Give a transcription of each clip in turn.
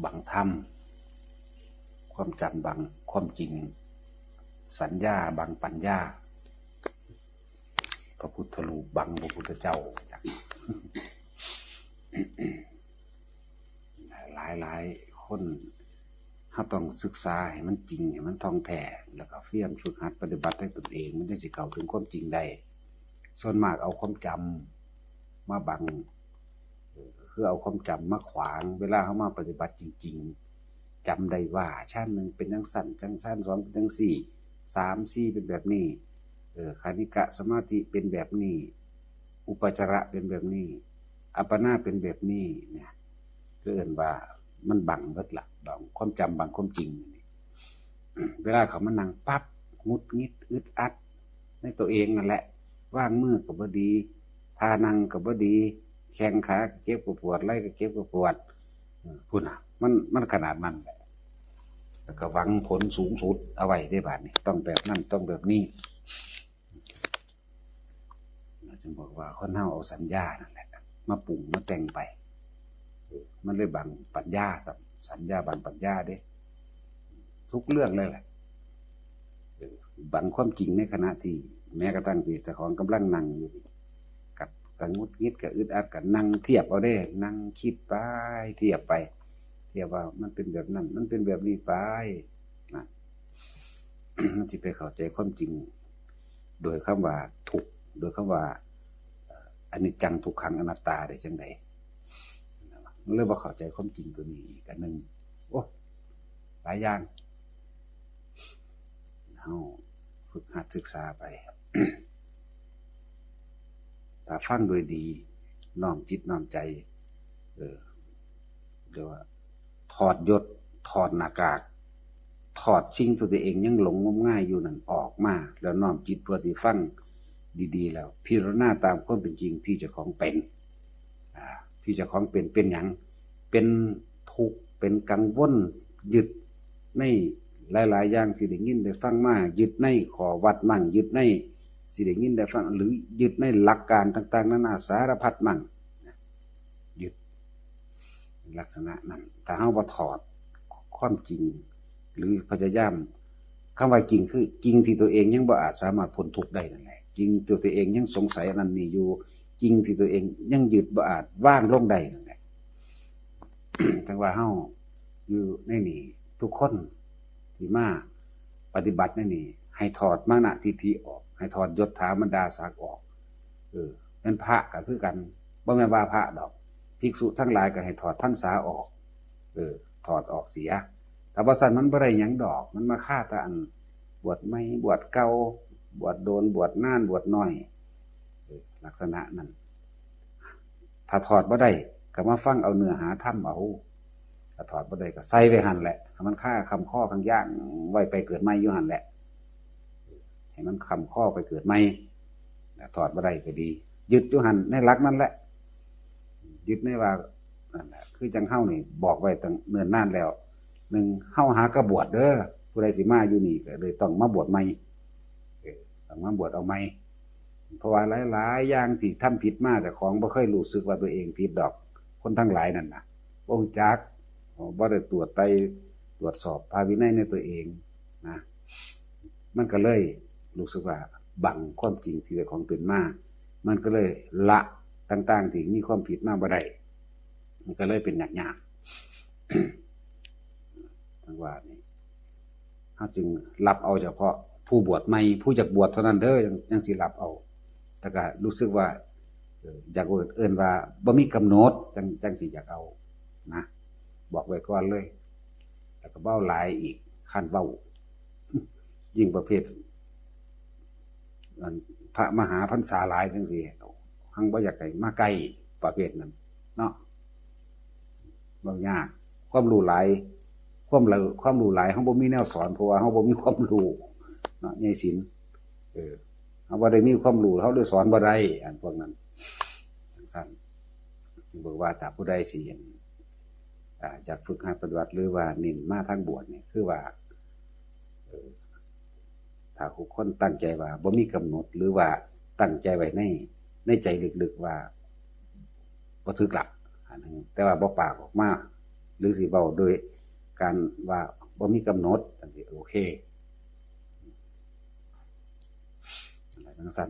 บังธรรมความจำบังความจริงสัญญาบังปัญญาพระพุทธรูปบังพระพุทธเจ้าหลายคนเขาต้องศึกษาให้มันจริงให้มันท่องแท้แล้วก็เพียรฝึกหัดปฏิบัติให้ตนเองมันจะเข้าถึงความจริงได้ส่วนมากเอาความจำมาบังคือเอาความจำมาขวางเวลาเขามาปฏิบัติจริงๆจำได้ว่าชั้นหนึ่งเป็นจังสั่นจังชั้นสองเป็นจังสี่สามสี่เป็นแบบนี้คณิกะสมาธิเป็นแบบนี้อุปจาระเป็นแบบนี้อัปปนาเป็นแบบนี้เนี่ยเรียกว่ามันบังเบิดละบังความจำบังความจริงเวลาเขามานั่งปั๊บงุดงิดอึดอัดในตัวเองนั่นแหละว่างมือกับบ่ดีท่านั่งกับบ่ดีแข้งขาเก็บกับปวดไหล่ก็เก็บกับปวดพูดนะมันขนาดนั้นแหละแล้วก็หวังผลสูงสุดเอาไว้ได้บาดนี้ต้องแบบนั้นต้องแบบนี้จึงบอกว่าคนเฮาเอาสัญญานั่นแหละมาปรุงมาแต่งไปมันเลยบังปัญญาสัญญาบังปัญญาเด้ทุกเรื่องเลยแหละบังความจริงในขณะที่แม้กระทั่งที่เจ้าของกำลังนั่งอยู่กับงุดงิดกับอึดอัดกับนั่งเทียบเอาได้นั่งคิดไปเทียบไปเทียบว่ามันเป็นแบบนั้นมันเป็นแบบนี้ไปนะ มันจะไปเข้าใจความจริงโดยคำว่าทุกข์โดยคำว่าอนิจจังทุกขังอนัตตาได้จังไดมันเลยบ่เข้าใจความจริงตัวนี้อีกอันหนึ่งโอ้หลายอย่างเราฝึกหัดศึกษาไป ถ้าฟังโดยดีน้อมจิตน้อมใจเรียกว่าถอดยศถอดหน้ากากถอดสิ่งที่ตัวเองยังหลงงมง่ายอยู่นั่นออกมาแล้วน้อมจิตเพื่อที่ฟังดีๆแล้วพิจารณาตามความเป็นจริงที่เจ้าของเป็นที่เจ้าของเป็นหยังเป็นทุกข์เป็นกังวลยึดในหลายๆอย่างสิได้ยินได้ฟังมายึดในข้อวัดมั่งยึดในสิได้ยินได้ฟังหรือยึดในหลักการต่างๆนานาสารพัดมั่งยึดลักษณะนั้นถ้าเฮาบ่ถอดความจริงหรือพยายามคำว่าจริงคือจริงที่ตัวเองยังบ่อาจสามารถพ้นทุกข์ได้นั่นแหละจริงตัวเองยังสงสัยอันนั้นมีอยู่จริงที่ตัวเองยังยึดบ่อาจว่างลงได้นั่นแหละ ทั้งว่าเฮาอยู่ในนี่ทุกคนที่มาปฏิบัติในนี่ให้ถอดมานะทิฏฐิออกให้ถอดยศถาบรรดาศักดิ์ออกเป็นพระก็คือกันบ่แม่นว่าพระดอกภิกษุทั้งหลายก็ให้ถอดพรรษาออกถอดออกเสียแต่ว่าซั่นมันบ่ได้หยังดอกมันมาฆ่าแต่อันบวชใหม่บวชเก่าบวชโดนบวชนานบวชน้อยลักษณะนั้นถ้าถอดบ่ได้ก็มาฟังเอาเนื้อหาธรรมเอาถ้าถอดบ่ได้ก็ใส่ไว้หั่นแหละให้มันฆ่าคำข้อข้างย่างไว้ไปเกิดใหม่อยู่หั่นแหละให้มันคำข้อไปเกิดใหม่ถอดบ่ได้ก็ดียึดอยู่หั่นในหลักนั่นแหละยึดในว่านั่นแหละคือจังเฮานี่บอกไว้ตั้งเนิ่นนานแล้วหนึ่งเฮาหากระบวชเด้อผู้ใดสิมาอยู่นี่ก็เลยต้องมาบวชใหม่ต้องมาบวชเอาใหม่เพราะว่าหลายๆอย่างที่ทำผิดมาแต่ของบ่เคยรู้สึกว่าตัวเองผิดดอกคนทั้งหลายนั่นน่ะบ่รู้จักบ่ได้ตรวจสอบภาวินัยในตัวเองนะมันก็เลยรู้สึกว่าบังความจริงที่ของเป็นมามันก็เลยละต่างๆที่มีความผิดมาบ่ได้มันก็เลยเป็นยากๆทั้งว่านี่เฮาจึงรับเอาเฉพาะผู้บวชใหม่ผู้อยากบวชเท่านั้นเด้อจังสิรับเอาแต่ก็รู้สึกว่าอยากเอิ้นว่าบ่มีกำหนดจังสิอยากเอานะบอกไว้ก่อนเลยแล้วก็เว้าหลายอีกคันเว้ายิ่งประเภทพระมหาพรรษาหลายจังซี่หังบ่อยากให้มาใกล้ประเภทนั้นเนาะบ่ยากความรู้หลายความรู้หลายเฮาบ่มีแนวสอนเพราะว่าเฮาบ่มีความรู้เนาะใหญ่ศิลป์เฮาบ่ได้มีความรู้เฮาเลยสอนบ่ได้อันพวกนั้นจังซั่นจึงบอกว่าถ้าผู้ใดสิจากฝึกหัดปฏิบัติหรือว่าเน้นมาทางบวชเนี่ยคือว่าถ้าทุกคนตั้งใจว่าบ่มีกำหนดหรือว่าตั้งใจไว้ในใจลึกๆว่าบ่ถึกหลักอันนึงแต่ว่าบ่ปากออกมา หรือสิเว้าโดยการว่าบ่มีกำหนดจังซี่โอเคอะไรจังซั่น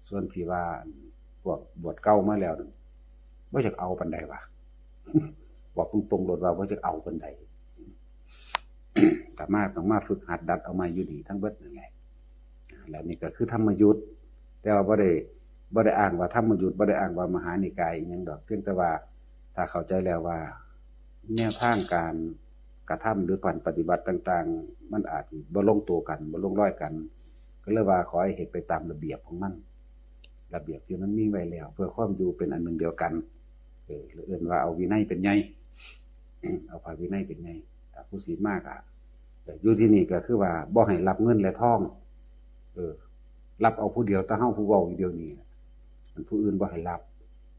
ส่วนที่ว่าพวกบวชเก่ามาแล้วบ่อยากเอาปานใดวะบอกตรงๆโลดว่าบ่อยากเอาปานใดแต่มาต้องมาฝึกหัดดัดเอามาอยู่ดีทั้งเบิดนั่นแหละแล้วนี่ก็คือธรรมยุทธแต่ว่าบ่ได้อ้างว่าธรรมยุทธบ่ได้อ้างว่ามหานิกายอีหยังดอกเพียงแต่ว่าถ้าเข้าใจแล้วว่าแนวทางการกระทำหรือปฏิบัติต่างๆมันอาจสิบ่ลงตัวกันบ่ลงรอยกันก็เลยว่าขอให้เฮ็ดไปตามระเบียบของมันระเบียบที่มันมีไว้แล้วเพื่อความอยู่เป็นอันหนึ่งเดียวกันหรือเอิ้นว่าเอาวินัยเป็นใหญ่เอาพระวินัยเป็นใหญ่ถ้าผู้ศีลมากอ่ะอยู่ที่นี่ก็คือว่าบ่ให้รับเงินและทองรับเอาผู้เดียวแต่เฮาผู้เว้าอยู่เดียวนี้มันผู้อื่นบ่ให้รับ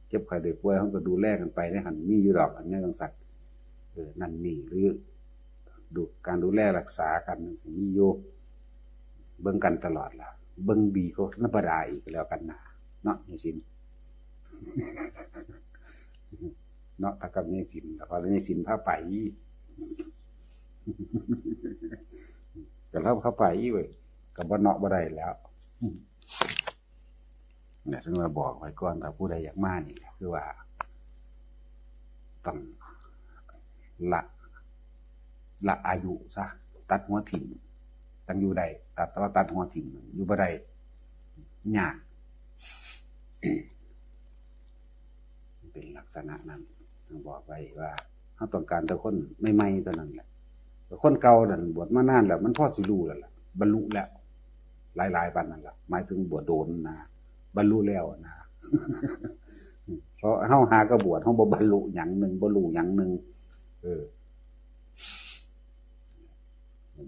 เจ็บไข้ได้ป่วยเฮาก็ดูแลกันไปในหั่นมีอยู่ดอกอันนี้จังซั่นนั่นนี่หรือดูการดูแลรักษากันสิมีอยู่เบิ่งกันตลอดล่ะเบิ่งดีก็ธรรมดาอีกแล้วกันนะเนาะนี่สินเนาะถ้ากับนี่สินแล้วพอนี่สินพาไปก็เล่าเข้าไปเว้ยก็บ่เนาะบ่ได้แล้วเนี่ยซึ่งมาบอกไว้ก่อนถ้าผู้ใดอยากมานี่คือว่าต้องละอายุซะตัดหัวถิ่มตั้งอยู่ได้ตัดหัวถิ่มอยู่บ่ได้ยากเป็นลักษณะนั้นต้องบอกไว้ว่าเฮาต้องการแต่คนใหม่ๆเท่านั้นแหละคนเก่านั่นบวชมานานแล้วมันพอสิรู้แล้วล่ะบรรลุแล้วหลายๆปานนั้นล่ะหมายถึงบวชโดนนะบรรลุแล้วนะเพราะเฮาหาก็บวชเฮาบ่บรรลุหยังนึงบ่รู้หยังนึง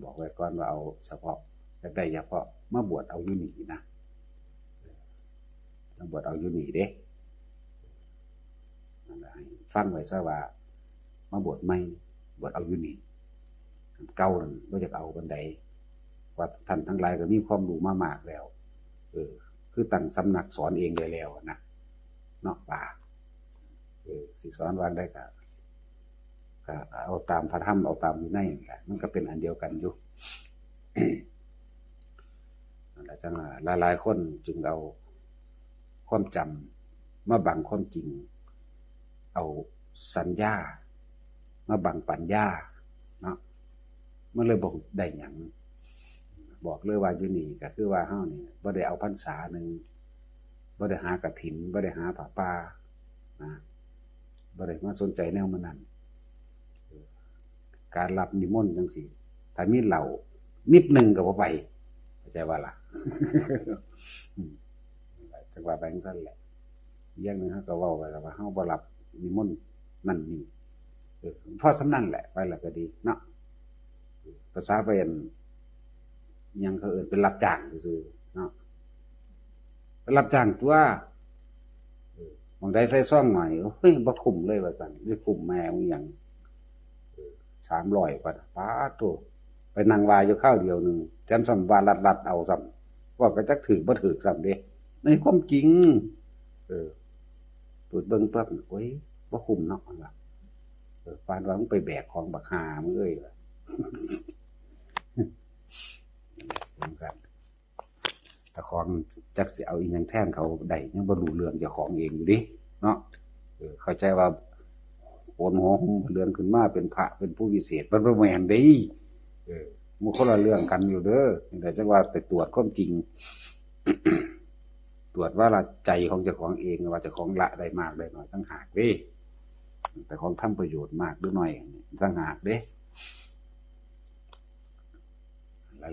บอกไว้ก่อนว่าเอาเฉพาะอยากได้เฉพาะมาบวชเอาอยู่นี่นะมาบวชเอาอยู่นี่เด้นั่นแหละให้ฟังไว้ซะว่ามาบวชใหม่บวชเอาอยู่นี่เก่านั่นบ่อยากเอาปานใดว่าท่านทั้งหลายก็มีความรู้มามากแล้วคือตั้งสำนักสอนเองได้แล้วนะเนาะป่าสิสอนว่าได้ก็เอาตามพระธรรมเอาตามวินัยนั่นแหละมันก็เป็นอันเดียวกันอยู่ นั่นแหละจังหลายๆคนจึงเอาความจำมาบังความจริงเอาสัญญามาบังปัญญาเนาะมันเลยบอกได้หยังบอกเลยว่าอยู่นี่ก็คือว่าเฮานี่บ่ได้เอาพรรษานึงบ่ได้หากฐินบ่ได้หาผ้าป่านะบ่ได้มาสนใจแนวมันนั้นการรับนิมนต์จังซี่ถ้ามีเหล้านิดนึงก็บ่ไปเข้าใจว่าล่ะจังว่าไปจังซั่นแหละอย่างนึงเฮาก็เว้าไว้ว่าเฮาบ่รับนิมนต์นั่นนี่พอสำนั้นแหละไปแล้วก็ดีเนาะภาษาเป็นยังเขาเป็นรับจ้างซื่อเนาะเป็นรับจ้างตัวบางได้ใส่ซ่องหน่อยเฮ้ยบ่คุ้มเลยว่าซั่นสิคุ้มแม่มึงหยัง300กว่าป๊าดโตไปนั่งวายอยู่ข้าวเดียวนึงแถมซ้ำว่าลัดๆเอาซ้ำว่าก็จักถูกบ่ถูกซ้ำเด้ในความจริงตรวจเบิ่งปั๊บโอ้ยบ่คุ้มเนาะว่าปานว่ามึงไปแบกของบักหามึงเอ้ยว่าเหมือนกันแต่ของจักสิเอาอีหยังแทนเขาได้ยังบ่รู้เรื่องเจ้าของเองอยู่ดิเนาะเข้าใจว่าโอนหัวหุ้มเรื่องขึ้นมาเป็นพระเป็นผู้วิเศษมันบ่แม่นเด้มันคนละเรื่องกันอยู่เด้อแต่จังว่าไปตรวจความจริง ตรวจว่าละใจของเจ้าของเองว่าเจ้าของละได้มากได้น้อยต่างหากเด้แต่ของทำประโยชน์มากหรือน้อยต่างหากเด้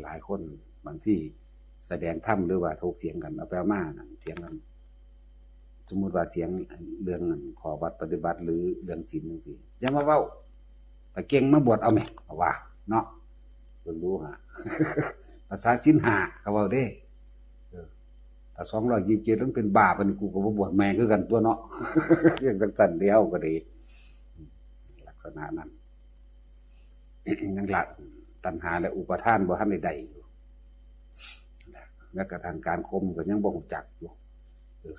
หลายๆคนบางที่แสดงธรรมหรือว่าถกเถียงกันเอาไปมาเถียงกันสมมุติว่าเถียงเรื่องขอวัดปฏิบัติหรือเรื่องศีลจังซี่อย่ามาเว้าแต่เก่งมาบวชเอาแม่ว่าเนาะเพิ่นรู้ฮะ ภาษาศีล5เขาเว้าเด้ถ้า227มันเป็นบาปอันนี้กูก็บ่บวชแม่คือกันตัวเนาะ เรื่องสั้นๆเดียวก็ดีลักษณะนั้น ยังละตัณหาและอุปาทานบ่ทันได้อยู่และกระทั่งการคมก็ยังบ่รู้จักอยู่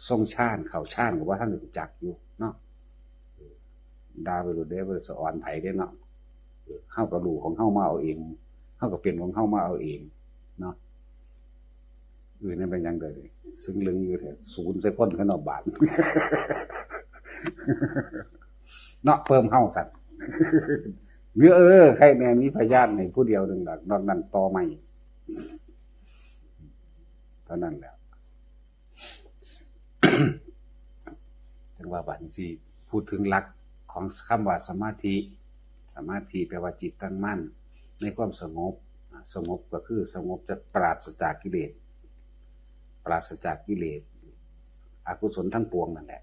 ทรงฌานเข้าฌานก็บ่ทันได้รู้จักอยู่เนาะ ด่าไปโลดเด้บ่ได้สะออนไผเด้เนาะเฮาก็รู้ของเฮามาเอาเองเฮาก็เป็นของเฮามาเอาเองเนาะนั่นเป็นหยังได๋ซึ่งลึงอยู่แท้ศูนย์ใส่คนกันเนาะบาดเนาะเพิ่มเฮากันหรือใครแน่มีพยานให้ผู้เดียวนึงดอกนอกนั้นต่อใหม่เท่านั้นแหละจังว่าบัดนี้สิพูดถึงหลักของคำว่าสมาธิแปลว่าจิตตั้งมั่นในความสงบสงบก็คือสงบจะปราศจากกิเลสอกุศลทั้งปวงนั่นแหละ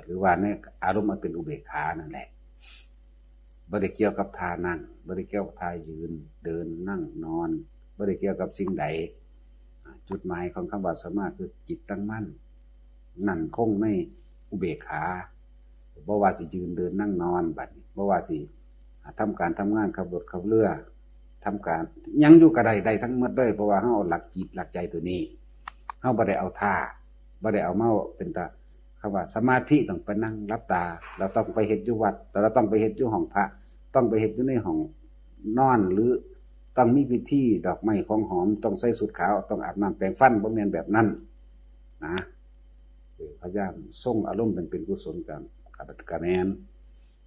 หรือว่าในอารมณ์มันเป็นอุเบกขานั่นแหละบ่ได้เกี่ยวกับท่านั่งบ่ได้เกี่ยวกับท่ายืนเดินนั่งนอนบ่ได้เกี่ยวกับสิ่งใดจุดหมายของคำว่าสมาธิคือจิตตั้งมั่นนั่นคงในอุเบกขาบ่ว่าสิยืนเดินนั่งนอนบัดนี้บ่ว่าสิทำการทำงานขับรถขับเรือทำการยังอยู่กับใดทั้งหมดเลยเพราะว่าเฮาเอาหลักจิตหลักใจตัวนี้เฮาบ่ได้เอาท่าบ่ได้เอามาเป็นตาคำว่าสมาธิต้องไปนั่งรับตาเราต้องไปเฮ็ดอยู่วัดเราต้องไปเฮ็ดอยู่ห้องพระต้องไปเฮ็ดอยู่ในห้องนอนหรือต้องมีพิธีดอกไม้ของหอมต้องใส่สุดขาวต้องอาบน้ำแปรงฟันบ่แม่นแบบนั้นนะพยายามทรงอารมณ์เป็นกุศลกับแม่น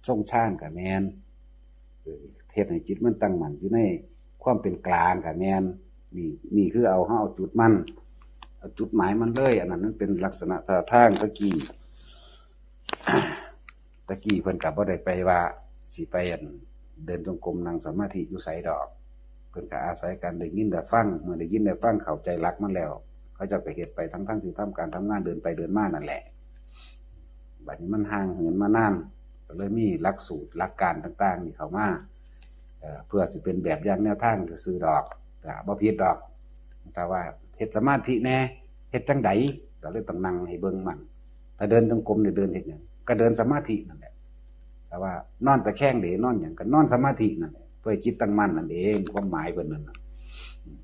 ทรงฌานกับแม่นเฮ็ดให้จิตมันตั้งมั่นอยู่ในความเป็นกลางกับแม่นนี่คือเอาจุดมันเอาจุดหมายมันเลยอันนั้นมันเป็นลักษณะท่าทางตะกี้เพิ่นก็บ่ได้ไปว่าสิไปเดินจงกรมนั่งสมาธิอยู่ไสดอกเพิ่นก็อาศัยการได้ยินได้ฟังเมื่อได้ยินได้ฟังเข้าใจหลักมันแล้วเขาเจ้าก็เฮ็ดไปทั้งที่ทำการทำงานเดินไปเดินมานั่นแหละบัดนี้มันห่างเหินมานานก็เลยมีหลักสูตรหลักการต่างๆนี่เข้ามาเพื่อสิเป็นแบบอย่างแนวทางซื่อๆดอกก็บ่ผิดดอกแต่ว่าเฮ็ดสมาธิแน่เฮ็ดจังไดก็เลยต้องนั่งให้เบิ่งมันถ้าเดินจงกรมนี่เดินเฮ็ดหยังก็เดินสมาธินั่นแหละแต่ว่านอนตะแคงเด้นอนหยังก็นอนสมาธินั่นแหละเพื่อจิตตั้งมั่นนั่นเองความหมายเพิ่นนั่น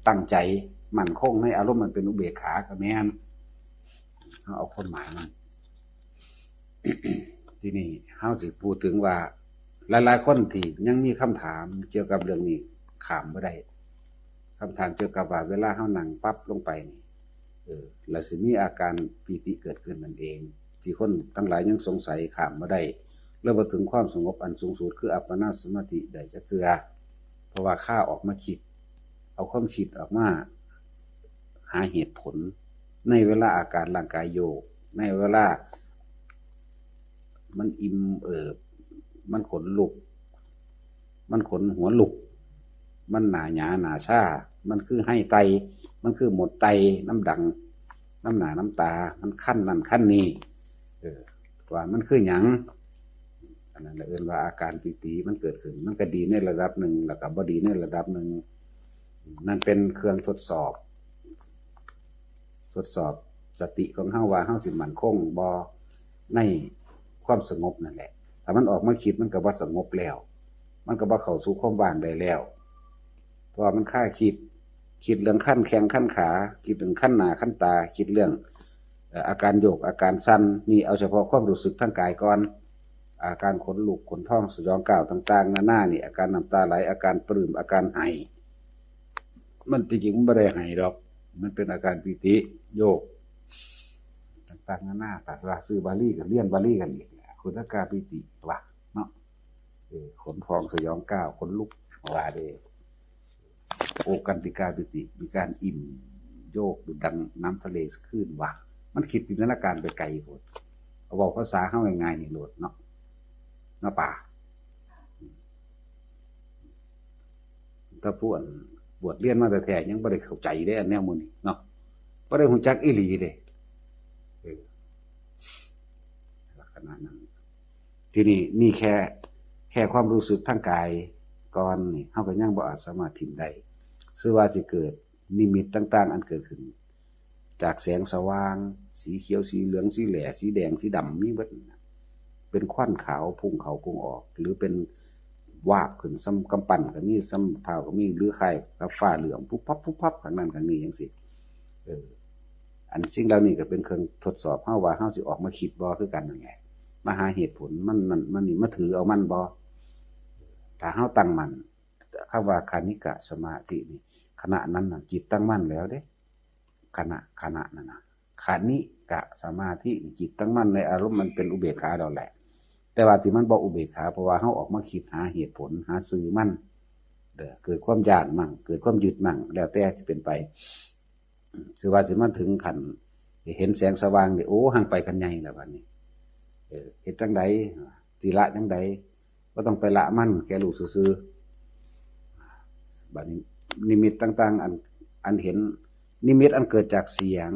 ตั้งใจมั่นคงในอารมณ์มันเป็นอุเบกขาก็แม่นเอาความหมายมัน ที่นี่เฮาสิพูดถึงว่าหลายๆคนที่ยังมีคำถามเกี่ยวกับเรื่องนี้ข้ามบ่ได้คำถามเกี่ยวกับว่าเวลาเฮานั่งปั๊บลงไปนี่แล้วสิมีอาการปีติเกิดขึ้นนั่นเองที่คนทั้งหลายยังสงสัยข้ามบ่ได้แล้วบ่ถึงความสงบอันสูงสุดคืออัปปนาสมาธิได้จักเทื่อเพราะว่าข้าออกมาคิดเอาความคิดออกมาหาเหตุผลในเวลาอาการร่างกายโยกในเวลามันอิ่มมันขนลุกมันขนหัวลุกมันหนาหยาหนาชามันคือให้ไตมันคือหมดไตน้ำดังน้ำหนาน้ำตามันขั้นนั่นขั้นนี้ว่ามันคือหยังอันนั้นเรียกว่าอาการปีติมันเกิดขึ้นมันก็ดีในระดับหนึ่งแล้วก็บ่ดีในระดับหนึ่งนั่นเป็นเครื่องทดสอบสติของเฮาว่าเฮาสิมั่นคงบ่ในความสงบนั่นแหละถ้ามันออกมาคิดมันก็บ่สงบแล้วมันก็บ่เข้าสู่ความว่างได้แล้วเพราะมันค่าคิดเรื่องขั้นแข้งขั้นขาคิดเรื่องขั้นหน้าขั้นตาคิดเรื่องอาการโยกอาการสั่นนี่เอาเฉพาะความรู้สึกทางกายก่อนอาการขนลุกขนพองสยองก้าวต่างๆนานานี่อาการน้ำตาไหลอาการปลื้มอาการไห้มันจริงๆมันบ่ได้ไห้ดอกมันเป็นอาการปิติโยกต่างๆนานาแต่ว่าซื้อบาลีกับเลียนบาลีกันอีกคุณอาการปิติว่าเนาะขนพองสยองก้าวขนลุกว่าเด้โอกันติกาปิติมีการอิ่มโยกดูดังน้ำทะเลคลื่นว่ามันคิดจินตนาการไปไกลโพดเอาบอกภาษาเฮาง่ายๆนี่โลดเนาะป่าถ้าผู้บวชเรียนมาแต่แท้ยังบ่ได้เข้าใจได้อันแนวมื้อนี้เนาะบ่ได้ฮู้จักอีหลีเด้ลักษณะนั้นทีนี้นี่แค่ความรู้สึกทางกายก่อนนี่เฮาก็ยังบ่อาจสามารถทิ่มได้ซึ่งว่าสิเกิดนิมิตต่างๆอันเกิดขึ้นจากแสงสว่างสีเขียวสีเหลืองสีแหล่สีแดงสีดำมีเบิดเป็นควันขาวพุ่งเข้าพุ่งออกหรือเป็นวาบขึ้นซ้ำกำปั้นก็มีซ้ำเผาก็มีหรือไข่กับฟ้าเหลืองปุ๊บปั๊บข้างนั้นข้างนี้จังซี่อันสิ่งเหล่านี้ก็เป็นเครื่องทดสอบเฮาว่าเฮาสิออกมาคิดบ่คือกันนั่นแหละ มาหาเหตุผลมันนั่นมันนี่มาถือเอามันบ่ถ้าเฮาตั้งมั่นคำว่าคานิกะสมาธินี่ขณะนั้นน่ะจิตตั้งมั่นแล้วเด้ขณะนั้นน่ะคานิกะสมาธิจิตตั้งมั่นในอารมณ์มันเป็นอุเบกขาแล้วแหละแต่ว่าที่มันบ่อุเบกขาเพราะว่าเฮาออกมาคิดหาเหตุผลหาสื่อมันเกิดความย้านมั่งเกิดความยึดมั่งแล้วแต่สิเป็นไปสิว่าสิมาถึงขั้นเห็นแสงสว่างนี่โอ้ห่างไปกันใหญ่แล้วบัดนี้เฮ็ดจังได๋สิละจังได๋บ่ต้องไปละมันแค่รู้ซื่อๆบัดนี้นิมิตต่างๆอันเห็นนิมิตอันเกิดจากเสียง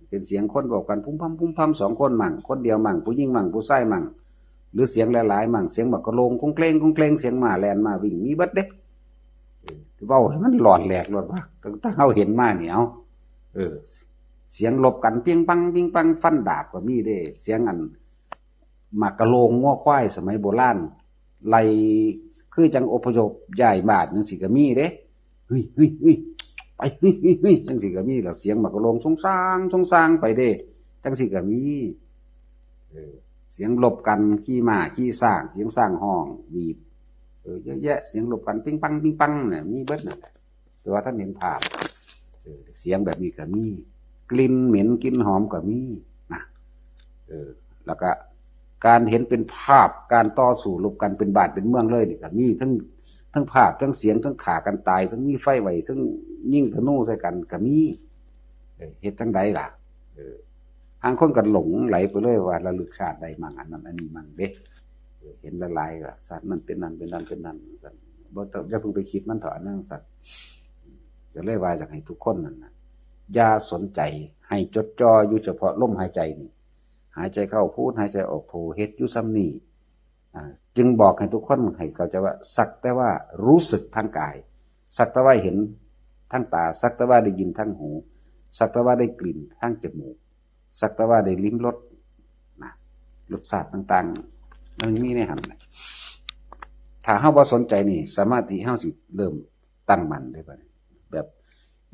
เป็นเสียงคนบอกกันพุ่มพำ2คนมั่งคนเดียวมั่งผู้หญิงมั่งผู้ชายมั่งหรือเสียงหลายๆมั่งเสียงบักกะโลงคงเคลงเสียงหมาแล่นมาวิ่งมีเบิดเด้เว้าให้มันหลอนแหลกโลดว่าถ้าเฮาเห็นมานี่เอาเสียงลบกันเปียงปังฟันดาบก็มีเด้เสียงอันหมากกะโลงง้อควายสมัยโบราณไล่คือจังอพยพย้ายบ้านจังซี่ก็มีเด้เฮ้ยไปเฮ้ยจังซี่ก็มีแล้วเสียงหมากกะโลงสงสางไปเด้จังซี่ก็มีเสียงลบกันขี้ม้าขี้ช้างเสียงช้างห้องบีบเยอะแยะเสียงลบกันปิ้งปังเนี่ยมีเบิดน่ะแต่ว่าท่านเห็นภาพเสียงแบบนี้ก็มีกลิ่นเหม็นกลิ่นหอมก็มีนะแล้วก็การเห็นเป็นภาพการต่อสู้รบกันเป็นบ้านเป็นเมืองเลยนี่ก็มีทั้งภาพทั้งเสียงทั้งฆ่ากันตายทั้งมีไฟไหวทั้งยิงธนูใส่กันก็มีเฮ็ดจังใดล่ะทางคนก็หลงไหลไปเลยว่าระลึกชาติใดมั่งอันนั้นอันนี้มั่งเด้เห็นละลายก็สัตว์มันเป็นนั่นสัตว์บ่ต้องอย่าเพิ่งไปคิดมันเถอะอันนั้นสัตว์ก็เลยว่าอยากให้ทุกคนนั่นน่ะอย่าสนใจให้จดจ่ออยู่เฉพาะลมหายใจนี่หายใจเข้าพูดหายใจออกโทเฮ็ดอยู่ซ้ำนี่จึงบอกให้ทุกคนให้เข้าใจว่าสักแต่ว่ารู้สึกทางกายสักแต่ว่าเห็นทางตาสักแต่ว่าได้ยินทางหูสักแต่ว่าได้กลิ่นทางจมูกสักแต่ว่าได้ลิ้มรสนะรสชาติต่างๆมันมีในหันถ้าเฮาบ่สนใจนี่สมาธิเฮาสิเริ่มตั้งมั่นได้บัดนี้แบบ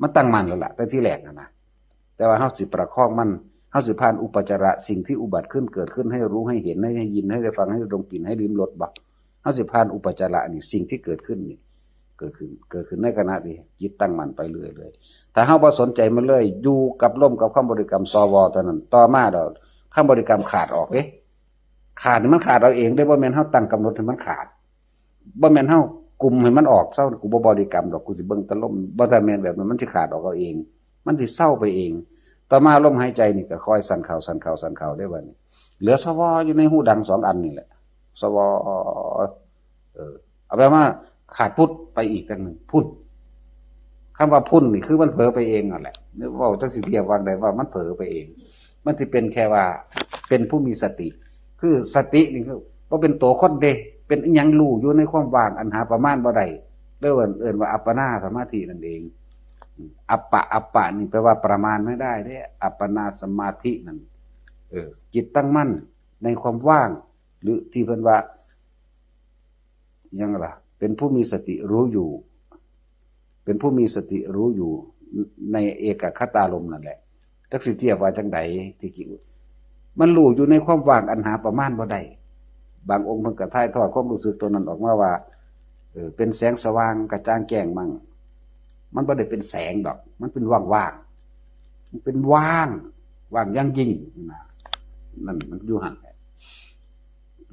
มันตั้งมั่นแล้วล่ะแต่ที่แรกนะแต่ว่าเฮาสิประคองมันเฮาสิผ่านอุปจาระสิ่งที่อุบัติขึ้นเกิดขึ้นให้รู้ให้เห็นให้ยินให้ได้ฟังให้ดมกลิ่นให้ลิ้มรสบ่เฮาสิผ่านอุปจาระนี่สิ่งที่เกิดขึ้นนี่เกิดขึ้นในขณะที่จิตตั้งมั่นไปเรื่อยๆถ้าเฮาบ่สนใจมันเลยอยู่กับลมกับคำบริกรรมสวเท่านั้นต่อมาดอกคำบริกรรมขาดออกเด้ขาดนี่มันขาดเอาเองได้บ่แม่นเฮาตั้งกำหนดให้มันขาดบ่แม่นเฮากลุ่มให้มันออกเศร้ากูบ่บริกรรมดอกกูสิเบิ่งแต่ลมบ่ได้แม่นแบบนั้นมันสิขาดออกเอาเองมันสิเศร้าไปเองต่อมาลมหายใจนี่ก็ค่อยสั่นเข้าได้บัดนี้เหลือสวอยู่ในหูดัง2อันนี่แหละสวเอาแปลว่าขาดพุทธไปอีกจังนึงพุทธคำว่าพุ่นนี่คือมันเผลอไปเองนั่นแหละนึกว่าจังสิเทียบวางได้ว่ามันเผลอไปเองมันสิเป็นแค่ว่าเป็นผู้มีสติคือสตินี่คือบ่เป็นตัวคนเด้เป็นอิหยังรู้อยู่ในความว่างอันหาประมาณบ่ได้เรียกว่าเอิ้นว่าอัปปนาสมาธินั่นเองอัปปะนี่แปลว่าประมาณไม่ได้เด้อัปปนาสมาธินั่นจิตตั้งมั่นในความว่างหรือที่เพิ่นว่ายังล่ะเป็นผู้มีสติรู้อยู่เป็นผู้มีสติรู้อยู่ในเอกคตารมณ์นั่นแหละจักสิเทียบว่าจังไดที่กี่มันรู้อยู่ในความว่างอันหาประมาณบ่ได้บางองค์เพิ่นก็ถ่ายทอดความรู้สึกตัวนั้นออกมาว่าเป็นแสงสว่างกระจ่างแจ้งมั่งมันบ่ได้เป็นแสงดอกมันเป็นว่างมันเป็นว่างอย่างยิ่งนั่นมันอยู่หั่น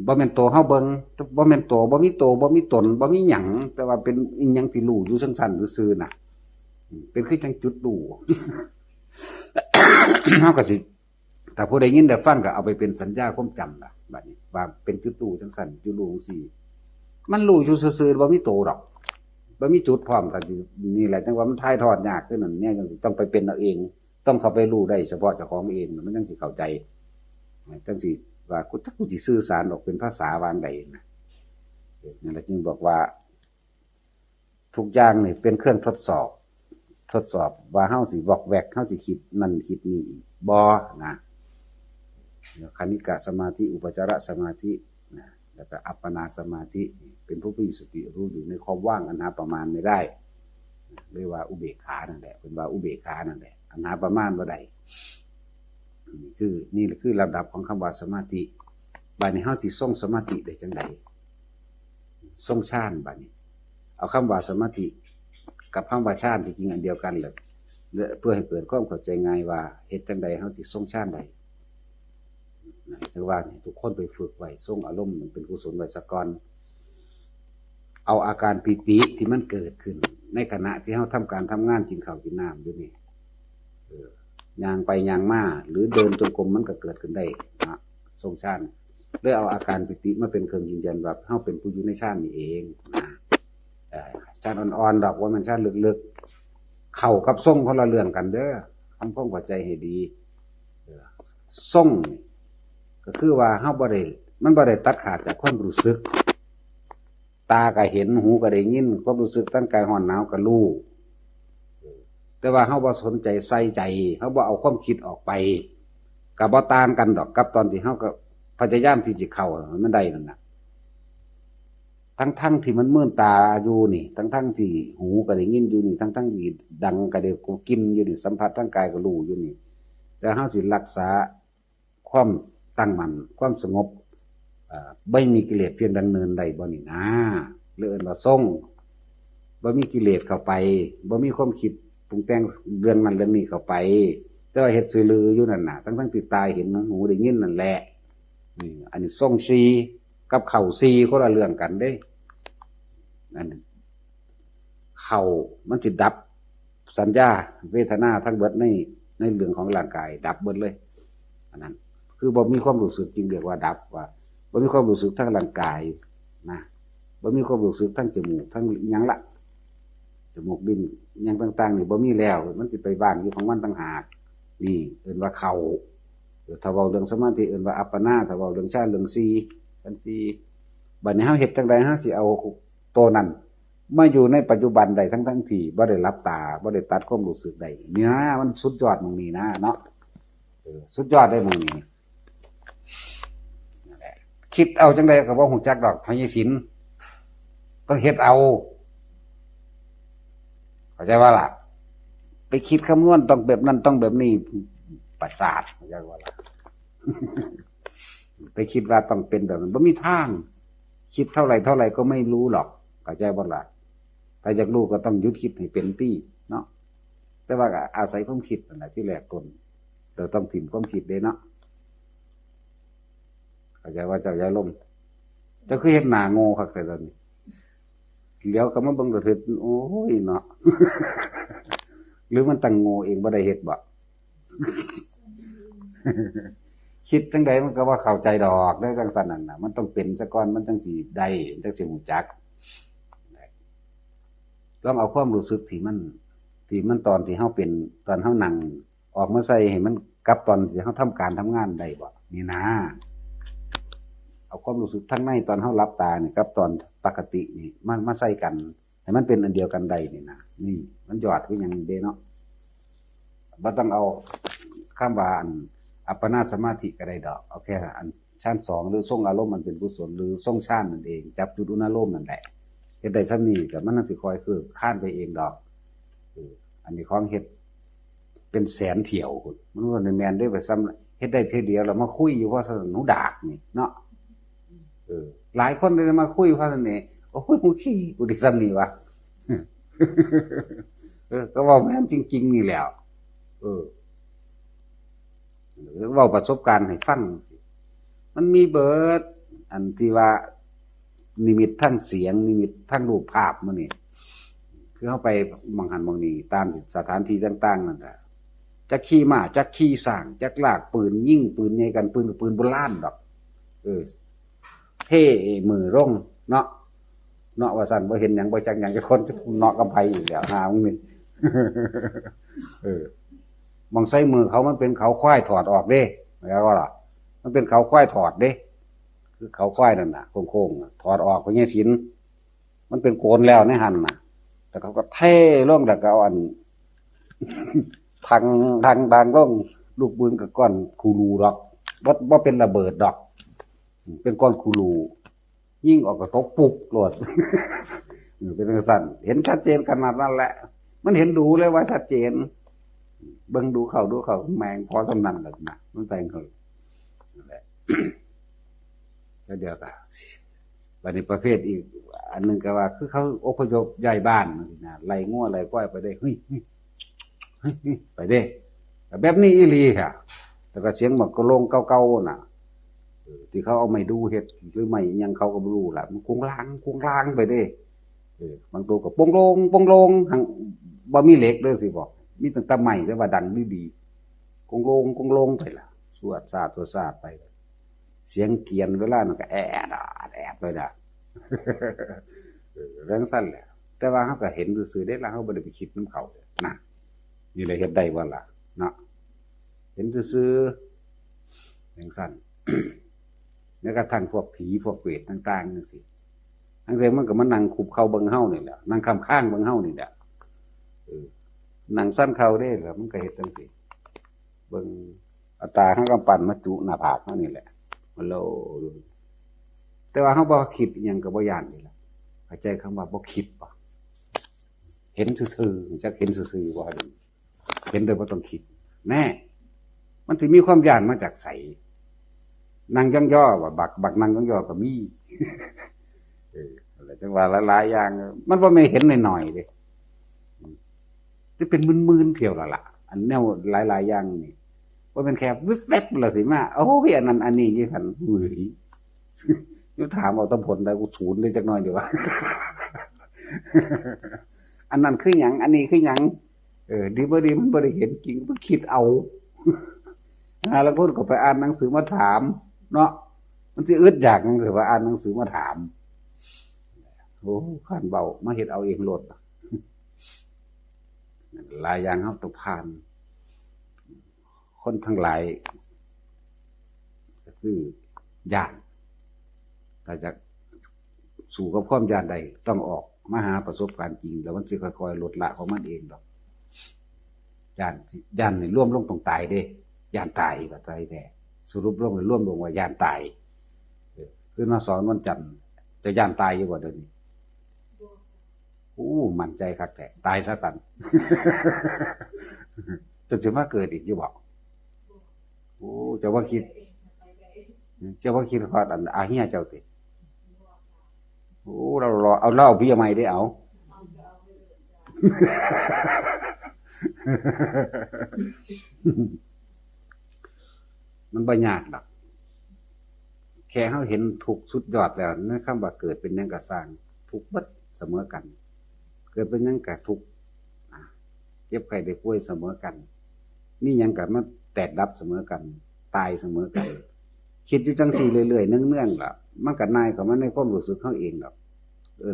บ่แม่นโตเฮาเบิ่งบ่แม่นโตบ่มีโตบ่มีตนบ่มีหยังแต่ว่าเป็นอีหยังที่รู้อยู่ซั่นๆซื่อๆน่ะเป็นคือจังจุดรู้ เฮาก็สิถ้าผู้ใดยินได้ฟังก็เอาไปเป็นสัญญาความจำล่ะบัดนี้ว่าเป็นจุดรู้จังซั่นจุดรู้จังซี่มันรู้อยู่ซื่อๆบ่มีโตดอกบ่มีจุดพร้อมกันนี่แหละจังว่ามันถ่ายทอดยากคือนั่นเนี่ยจังสิต้องไปเป็นเอาเองต้องเข้าไปรู้ได้เฉพาะเจ้าของเองมันจังสิเข้าใจจังสิว่ากูสิสื่อสารออกเป็นภาษาวางใดนะนั่นแหละจึงบอกว่าทุกอย่างนี่เป็นเครื่องทดสอบว่าเฮาสิวอกแวกเฮาสิคิดนั่นคิดนี่บ่นะคณิกะสมาธิอุปจารสมาธินะแล้วก็อัปปนาสมาธิเป็นผู้มีสติรู้อยู่ในความว่างอันหาประมาณไม่ได้เรียกว่าอุเบกขานั่นแหละเป็นว่าอุเบกขานั่นแหละอันหาประมาณบ่ได้นี่คือระดับของคำว่าสมาธิ บัดนี้เฮาสิทรงสมาธิได้จังไดทรงฌานบัดนี้เอาคำว่าสมาธิกับคำว่าฌานที่จริงอันเดียวกันเลยเพื่อให้เกิดความเข้าใจง่ายว่าเฮ็ดจังไดเฮาสิทรงฌานได้ถือว่าทุกคนไปฝึกไว้ทรงอารมณ์มันเป็นกุศลไว้ซะก่อนเอาอาการปิติที่มันเกิดขึ้นในขณะที่เฮาทำการทำงานกินข้าวกินน้ำอยู่นี่ย่างไปย่างมาหรือเดินจงกรมมันก็เกิดขึ้นได้นะทรงฌานด้วยเอาอาการปิติมาเป็นเครื่องยืนยันว่าเฮาเป็นผู้อยู่ในฌานนี่เองนะฌานอ่อนๆดอกว่ามันฌานลึกๆเข้ากับทรงคนละเรื่องกันเด้อทำความเข้าใจให้ดีทรงก็คือว่าเฮาบ่ได้มันบ่ได้ตัดขาดจากความรู้สึกตาก็เห็นหูก็ได้ยินความรู้สึกร่างกายร้อนหนาวก็รู้แต่ว่าเฮาบ่สนใจใส่ใจเฮาบ่เอาความคิดออกไปก็บ่ต่างกันดอกกับตอนที่เฮาก็พยายามที่จะเข้ามันได้นั่นน่ะทั้งที่มันมื่นตาอยู่นี่ทั้งที่หูก็ได้ยินอยู่นี่ทั้งที่ดังก็ได้กินอยู่นี่สัมผัสทางกายก็รู้อยู่นี่แต่เฮาสิรักษาความตั้งมั่นความสงบไม่มีกิเลสเพียงดำเนินได้บ่นี่นะเรื่องว่าทรงบ่มีกิเลสเข้าไปบ่มีความคิดปรุงแต่งเรื่องนั้นเรื่องนี้เข้าไปแต่ว่าเฮ็ดซื่อลืออยู่นั่นน่ะทั้งที่ตาเห็นหูได้ยินนั่นแหละนี่อันนี้ทรงซีกับเข่าซีคนละเรื่องกันเด้อันเข่ามันสิดับสัญญาเวทนาทั้งเบิดในเรื่องของร่างกายดับเบิดเลยอันนั้นคือบ่มีความรู้สึกจริงเรียกว่าดับว่าบ่มีความรู้สึกทั้งร่างกายนะบ่มีความรู้สึกทั้งจมูกทั้งหยังละจมูกดินหยังต่างๆนี่บ่มีแล้วมันสิไปบ้านอยู่ของมันต่างหากนี่เอิ้นว่าเข่าถ้าเว้าเรื่องสมาธิเอิ้นว่าอัปปนาถ้าเว้าเรื่องฌานเรื่องสีกันสีบัดนี้เฮาเฮ็ดจังได๋เฮาสิเอาตัวนั้นมาอยู่ในปัจจุบันได้ทั้งที่บ่ได้หลับตาบ่ได้ตัดความรู้สึกได้นี่นะมันสุดยอดตรงนี้นะเนาะสุดยอดได้ตรงนี้คิดเอาจังไดก็บ่ฮู้จักดอกพญศิลป์ต้องเฮ็ดเอาเข้าใจว่าล่ะไปคิดคำนวณต้องแบบนั้นต้องแบบนี้ประสาทเข้าใจว่าล่ะ ไปคิดว่าต้องเป็นแบบนั้นบ่มีทางคิดเท่าไหร่ก็ไม่รู้หรอกเข้าใจบ่ล่ะถ้าอยากรู้ก็ต้องหยุดคิดให้เป็นตี้เนาะแต่ว่าอาศัยความคิดนั่นแหละที่แรกต้นเราต้องถิ่มความคิดเด้เนาะเข้าใจว่าเจ้าย้ายล่มเจ้าคือเฮ็ดหน้าโง่คักแต่ตอนนี้เดี๋ยวก็มาเบิ่งก็เฮ็ดโอ้ยเนาะ หรือมันตั้งโง่เองบ่ได้เฮ็ดบ่ คิดจังใดมันก็ว่าเข้าใจดอกได้จังซั่นนั่นน่ะมันต้องเป็นซะก่อนมันจังสิได้จังสิรู้จักลองเอาความรู้สึกที่มันตอนที่เฮาเป็นตอนเฮานั่งออกมาใส่ให้มันกับตอนที่เฮาทำการทำงานได้บ่นี่นะเอาความรู้สึกทั้งในตอนเฮาหลับตานี่กับตอนปกตินี่มาใส่กันให้มันเป็นอันเดียวกันได้นี่นะนี่มันยอดคือหยังเด้เนาะบ่ต้องเอาคำว่าอัปปนาสมาธิก็ได้ดอกเอาแค่อันฌาน2หรือทรงอารมณ์มันเป็นกุศลหรือทรงฌานนั่นเองจับจุดอุณโลมนั่นแหละเฮ็ดได้ซำนี้ก็มันสิคอยคือข้านไปเองดอกอันนี้ของเฮ็ดเป็นแสนเที่ยวมันว่าแม่นได้ไปซ้ำเฮ็ดได้เทื่อเดียวแล้วมาคุยอยู่เพราะหนูดากนี่เนาะหลายคนเลยมาคุยเพราะนั่นนี่โอ้ยหูขี้กูได้ซ้ำนี่วะก็ว่าแม่นจริงๆนี่แหละเว้าประสบการณ์ให้ฟังมันมีเบิดอันที่ว่านิมิตทั้งเสียงนิมิตทั้งรูปภาพมื้อนี้คือเฮาไปมองหันมองนี่ตามสถานที่ต่างๆนั่นน่ะจักขี่ม้าจักขี่ช้างจักลากปืนยิงปืนใหญ่กันปืนโบราณดอกเท่มือร่งเนาะว่าซั่นบ่เห็นหยังบ่จักหยังจะคนเนาะกับไผอีกแล้วหามึงนี่ มองใส่มือเขามันเป็นเขาควายถอดออกเด้แล้วก็ล่ะมันเป็นเขาควายถอดเด้คือเขาควายนั่นน่ะโค้งๆถอดออกพญศิลป์มันเป็นโกนแล้วในหั่นน่ะแต่เขาก็เท่ลงแล้วก็เอาอัน ทางลงลูกปืนกับก้อนคูรูดอกบ่เป็นระเบิดดอกเป็นก้อนคูรูยิ่งออกก็ตกปุกโลด เป็นจังซั่นเห็นชัดเจนขนาดนั้นแหละมันเห็นดูเลยว่าชัดเจนเบิ่งดูเขาแมงพอสำนันแหละนะมันแต่งเขานั่นแหละ แล้วเดี๋ยวก็บัดนี้ประเภทอีกอันนึงก็ว่าคือเขาอพยพย้ายบ้านนะไล่งัวไล่ก้อยไปได้เฮ้ยไปเด้แบบนี้อีหลีค่ะแล้วก็เสียงหมดก็ลงเก่าๆน่ะที่เขาเอาไม้ดูเฮ็ดหรือไม่ยังเขาก็บ่รู้ล่ะมันคงล้างไปเด้บางตัวก็ปงลงหังบ่มีเหล็กเด้อสิบอกมีตั้งแต่ไม้แต่ว่าดังดีๆคงลงไปล่ะสวดสาดไปเสียงเกียนเวลามันก็แอดไปน่ะเรื่องสั้นแหละแต่ว่าเขาก็เห็นซื่อๆได้แล้วเขาบ่ได้ไปคิดนำเขาน่ะนี่เลยเฮ็ดได้บ่ล่ะเนาะเห็นซื่อๆอย่างสั้นแม้กระทั่งพวกผีพวกเปรตต่างๆจังซี่ทั้งแต่มันก็มานั่งคุบเข่าเบิ่งเฮานี่แหละนั่งข้างๆเบิ่งเฮานี่แหละนั่งสั้นเข่าได้แล้วมันก็เฮ็ดจังซี่เบิ่งเอาตาเฮากำปั้นมาจุหน้าผากเฮานี่แหละฮัลโหลแต่ว่าเฮาบ่คิดอิหยังก็บ่ย่านนี่ล่ะเข้าใจคำว่าบ่คิดบ่เห็นซื่อๆจักเห็นซื่อๆบ่ได้เห็นโดยบ่ต้องคิดแน่มันสิมีความย่านมาจากไสนั่งย่อๆว่าบักนั่งย่อๆก็มีอะไรจังว่าหลายๆอย่างมันบ่แม่นเห็นหน่อยๆเด้จะเป็นมึนๆเที่ยวละล่ะอันแนวหลายๆอย่างนี่บ่แม่นแค่วิบแวบล่ะสิมาโอ้ยอันนั้นอันนี้ยี่คั่นเฮ้ยอยู่ถามเอาตำผลได้กูศูนย์ได้จักหน่อยดีว่าอันนั้นคือหยังอันนี้คือหยังดีบ่ดีมันบ่ได้เห็นจริงมันคิดเอาแล้วคนก็ไปอ่านหนังสือมาถามเนาะมันสิอึดอยากจังซี่ว่าอ่านหนังสือมาถามโอ้ผ่านเบามาเฮ็ดเอาเองโลดหลายอย่างเฮาต้องผ่านคนทั้งหลายก็คือญาติถ้าจะสู่กับความญาติใดต้องออกมาหาประสบการณ์จริงแล้วมันสิค่อยๆลดละของมันเองดอกญาตินี่ร่วมลงต้องตายเด้ญาติตายว่าตายแท้สรุปลงเลยร่วมลงว่าญาติตายคือมาสอนวันจันทร์จะญาติตายอยู่บ่เดี๋ยวนี้มั่นใจคักแท้ตายซะสั่นจะสิมาเกิดอีกอยู่บ่จะว่าคิดฮอดอันอาเฮียเจ้าติเรารอเอาเหล้าเบียร์ใหม่ได้เอามันบ่ยากดอกแค่เฮาเห็นทุกข์สุดยอดแล้วในคำว่าเกิดเป็นหยังก็สร้างทุกข์เบิดเสมอกันเกิดเป็นหยังก็ทุกข์เจ็บไข้ได้ป่วยเสมอกันมีหยังก็มันแตกดับเสมอกันตายเสมอกันคิดอยู่จังซี่เรื่อยๆเนื่องๆล่ะมันก็นายเข้ามาในความรู้สึกเฮาเองดอก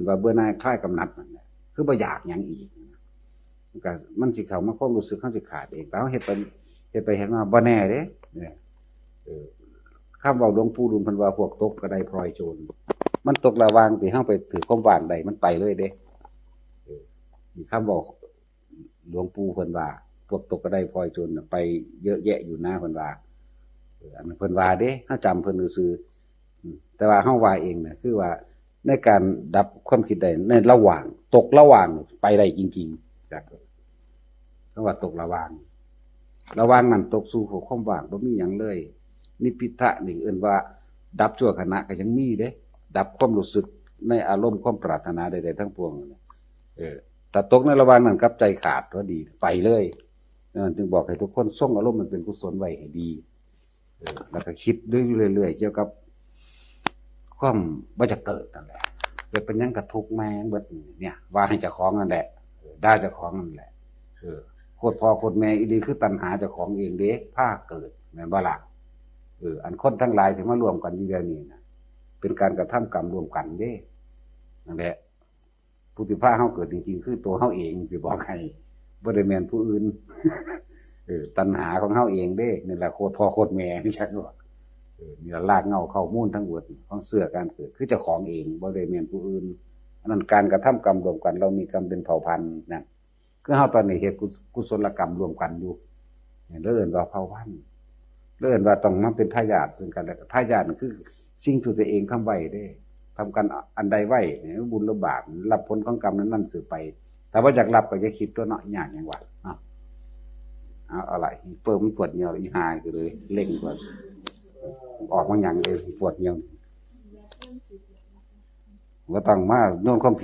ว่าเบื่อหน่ายคลายกำหนัดนั่นแหละคือบ่อยากหยังอีกมันสิเข้ามาความรู้สึกเฮาสิขาดเองแต่เฮาเฮ็ดไปเฮ็ดมาบ่แน่เด้เนี่ยคำเว้าหลวงปู่ดุลเพิ่นว่าพวกตกกระไดพลอยโจรมันตกระหว่างที่เฮาไปถือความว่างใดมันไปเลยเด้มีคำบอกหลวงปู่เพิ่นว่าพวกตกกระไดพลอยโจรไปเยอะแยะอยู่นะเพิ่นว่าอันเพิ่นว่าเด้เฮาจำเพิ่นซื่อๆแต่ว่าเฮาว่าเองน่ะคือว่าในการดับความคิดใดในระหว่างตกระหว่างไปได้จริงๆจากคำว่าตกระหว่างนั้นตกสู่ความว่างบ่มีหยังเลยนิพพิทะนี่เอิ้นว่าดับชั่วขณะก็ยังมีเด้ดับความรู้สึกในอารมณ์ความปรารถนาใดๆทั้งปวงแต่ตกในระหว่างนั้นกับใจขาดก็ดีไปเลยนั่นจึงบอกให้ทุกคนส่งอารมณ์มันเป็นกุศลไว้ให้ดีแล้วก็คิดด้วยเรื่อยๆเกี่ยวกับความว่าจะเกิดนั่นแหละเกิดเป็นหยังกระทุกแมงเบิดเนี่ยว่าให้เจ้าของนั่นแหละได้เจ้าของนั่นแหละโคตรพ่อโคตรแม่อีดีคือตัณหาเจ้าของเองเด้พาเกิดแม่นบ่ล่ะอันคนทั้งหลายที่มารวมกันอยู่เดี๋ยวนี้นะเป็นการกระทำกรรมรวมกันเด้นั่นแหละผู้ที่พาเฮาเกิดจริงๆคือตัวเฮาเองสิบอกให้บ่ได้แม่นผู้อื่นตัณหาของเฮาเองเด้นี่แหละโคตรพ่อโคตรแม่นี่ชักว่านี่ละรากเหง้าเข้ามูลทั้งหมดของเสื้อการเกิดคือเจ้าของเองบ่ได้แม่นผู้อื่นอันนั้นการกระทำกรรมรวมกันเรามีกรรมเป็นเผ่าพันธุ์นั่นคือเฮาตอนนี้เฮ็ดกุศลกรรมรวมกันอยู่เนี่ยเอิ้นว่าเผ่าพันธุ์เอิ้นว่าต้องมาเป็นทายาทซึ่งกันและกันทายาทนั่นคือสิ่งที่ตัวเองทำไว้เด้ทำกันอันใดไว้บุญหรือบาปรับผลของกรรมนั้นสืบไปแต่ว่าอยากรับก็จะคิดตัวเนาะยากหยังวะเอาอะไรเพิ่มมันปวดเหี่ยวอีหายก็เลยเล่งกว่าออกบางอย่างเลยปวดเหี่ยว บ่ต้องมาโยนความผิด